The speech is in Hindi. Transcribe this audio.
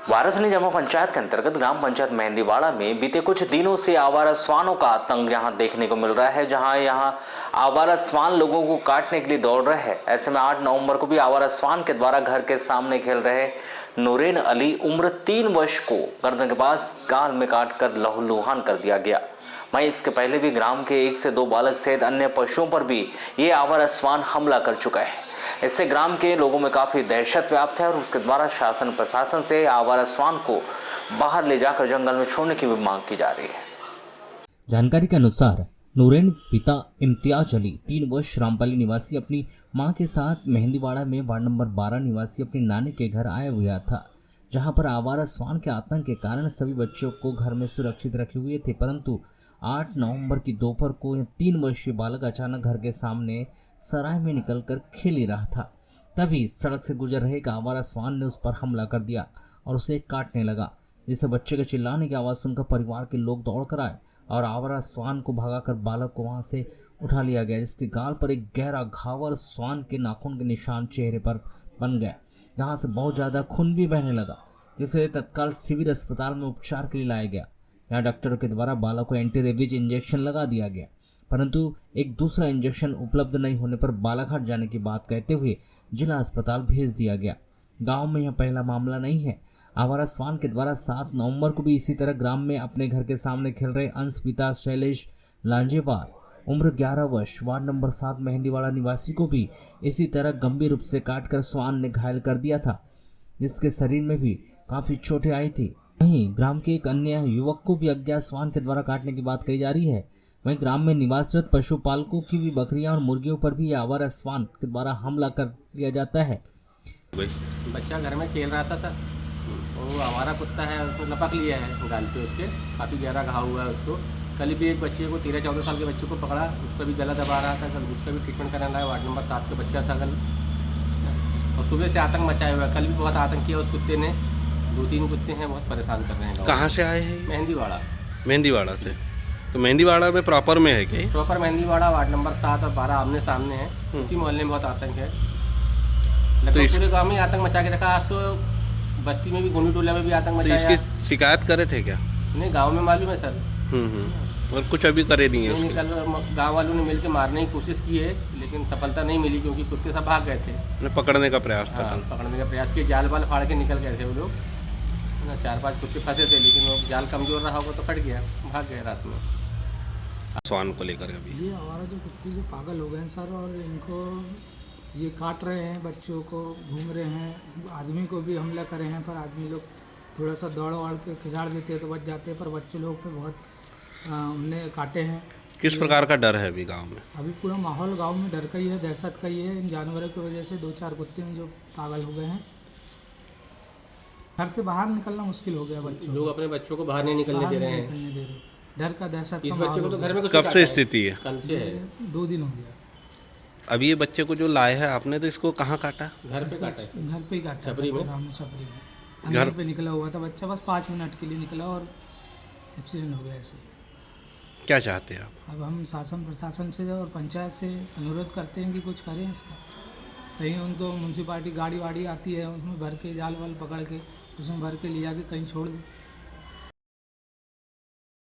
वारसनीजमा पंचायत के अंतर्गत ग्राम पंचायत मेहंदीवाड़ा में बीते कुछ दिनों से आवारा श्वानों का आतंक यहां देखने को मिल रहा है। जहां यहां आवारा श्वान लोगों को काटने के लिए दौड़ रहे हैं। ऐसे में 8 नवंबर को भी आवारा श्वान के द्वारा घर के सामने खेल रहे नूरेन अली उम्र 3 वर्ष को गर्दन के पास गाल में काटकर लहूलुहान कर दिया गया। वहीं इसके पहले भी ग्राम के 1 से 2 बालक सहित अन्य पशुओं पर भी ये आवारा श्वान हमला कर चुका है। इससे ग्राम के लोगों में काफी दहशत व्याप्त है और उसके द्वारा शासन प्रशासन से आवारा श्वान को बाहर ले जाकर जंगल में छोड़ने की भी मांग की जा रही है। जानकारी के अनुसार नूरेन पिता इम्तियाज अली 3 वर्ष रामपाली निवासी अपनी मां के साथ मेहंदीवाड़ा में वार्ड नंबर 12 निवासी अपनी नानी के घर आया हुआ था, जहां पर आवारा श्वान के आतंक के कारण सभी बच्चों को घर में सुरक्षित रखे हुए थे। परंतु 8 नवंबर की दोपहर को 3 वर्षीय बालक अचानक घर के सामने सराय में निकलकर खेल ही रहा था। तभी सड़क से गुजर रहे एक आवारा श्वान ने उस पर हमला कर दिया और उसे काटने लगा, जिससे बच्चे के चिल्लाने की आवाज़ सुनकर परिवार के लोग दौड़ कर आए और आवारा श्वान को भगाकर बालक को वहां से उठा लिया गया, जिसके गाल पर एक गहरा घाव और श्वान के नाखून के निशान चेहरे पर बन गए। यहाँ से बहुत ज़्यादा खून भी बहने लगा, जिसे तत्काल सिविल अस्पताल में उपचार के लिए लाया गया। यहाँ डॉक्टरों के द्वारा बालक को एंटी रेबीज इंजेक्शन लगा दिया गया, परंतु एक दूसरा इंजेक्शन उपलब्ध नहीं होने पर बालाघाट जाने की बात कहते हुए जिला अस्पताल भेज दिया गया। गांव में यह पहला मामला नहीं है। आवारा श्वान के द्वारा 7 नवंबर को भी इसी तरह ग्राम में अपने घर के सामने खेल रहे अंश पिता शैलेश लांजेवार उम्र 11 वर्ष वार्ड नंबर 7 मेहंदीवाड़ा निवासी को भी इसी तरह गंभीर रूप से काटकर श्वान ने घायल कर दिया था, जिसके शरीर में भी काफी चोटें आई थी। वहीं ग्राम के एक अन्य युवक को भी अज्ञात श्वान के द्वारा काटने की बात कही जा रही है। वहीं ग्राम में निवासरत पशुपालकों की भी बकरियां और मुर्गियों पर भी आवारा श्वान के द्वारा हमला कर दिया जाता है। बच्चा घर में खेल रहा था सर, वो आवारा कुत्ता है, उसको लपक लिया है गाल पे, उसके काफ़ी गहरा घाव हुआ है उसको। कल भी एक बच्चे को 13-14 साल के बच्चे को पकड़ा, उसका भी गला दबा रहा था, कल उसका भी ट्रीटमेंट कराना है। वार्ड नंबर 7 का बच्चा था कल, और सुबह से आतंक मचाया हुआ है। कल भी बहुत आतंक किया उस कुत्ते ने। 2-3 कुत्ते हैं, बहुत परेशान कर रहे हैं। कहाँ से आए हैं? मेहंदीवाड़ा से। तो मेहंदीवाड़ा में प्रॉपर में है क्या? प्रॉपर मेहंदीवाड़ा वार्ड नंबर 7 और 12 आमने सामने है। उसी मोहल्ले में बहुत आतंक है। लगभग पूरे गाँव में आतंक मचा के रखा। आज तो बस्ती में भी, गोनी टोला में भी आतंक मचाया। तो इसकी शिकायत करे थे क्या? नहीं, गाँव में मालूम है सर। और कुछ अभी करे नहीं है उसके? कल गाँव वालों ने मिलकर मारने की कोशिश की है, लेकिन सफलता नहीं मिली क्योंकि कुत्ते सब भाग गए थे। पकड़ने का प्रयास था। पकड़ने का प्रयास किया, जाल वाल फाड़ के निकल गए थे वो लोग। 4-5 कुत्ते फंसे थे, लेकिन वो जाल कमजोर रहा होगा तो फट गया, भाग गए रात में। श्वान को लेकर अभी ये हमारा जो कुत्ते जो पागल हो गए हैं सर, और इनको ये काट रहे हैं, बच्चों को घूम रहे हैं, आदमी को भी हमला कर रहे हैं। पर आदमी लोग थोड़ा सा दौड़ वाड़ के खिलाड़ देते हैं तो बच जाते हैं, पर बच्चे लोग पे बहुत उन्हें काटे हैं। किस प्रकार का डर है अभी गांव में? अभी पूरा माहौल गांव में डर का ही है, दहशत का ही है। इन जानवरों की वजह से 2-4 कुत्ते हैं जो पागल हो गए हैं। घर से बाहर निकलना मुश्किल हो गया बच्चों लोग अपने बच्चों को बाहर नहीं निकलने दे रहे हैं। डर का दहशत। इस बच्चे को तो घर में कब से स्थिति है? कल से है। 2 दिन हो गया। अभी ये बच्चे को जो लाए हैं आपने, तो इसको कहाँ काटा? घर पे काटा। घर पे ही काटा, छपरी में। छपरी में घर पे निकला हुआ था बच्चा, बस 5 मिनट के लिए निकला और एक्सीडेंट हो गया ऐसे। क्या चाहते हैं आप? अब हम शासन प्रशासन से और पंचायत से अनुरोध करते हैं कि कुछ करें इसका। कहीं उनको म्यूनसिपालिटी गाड़ी वाड़ी आती है, उसमें भर के जाल वाल पकड़ के उसमें भर के ले जाके कहीं छोड़ दें।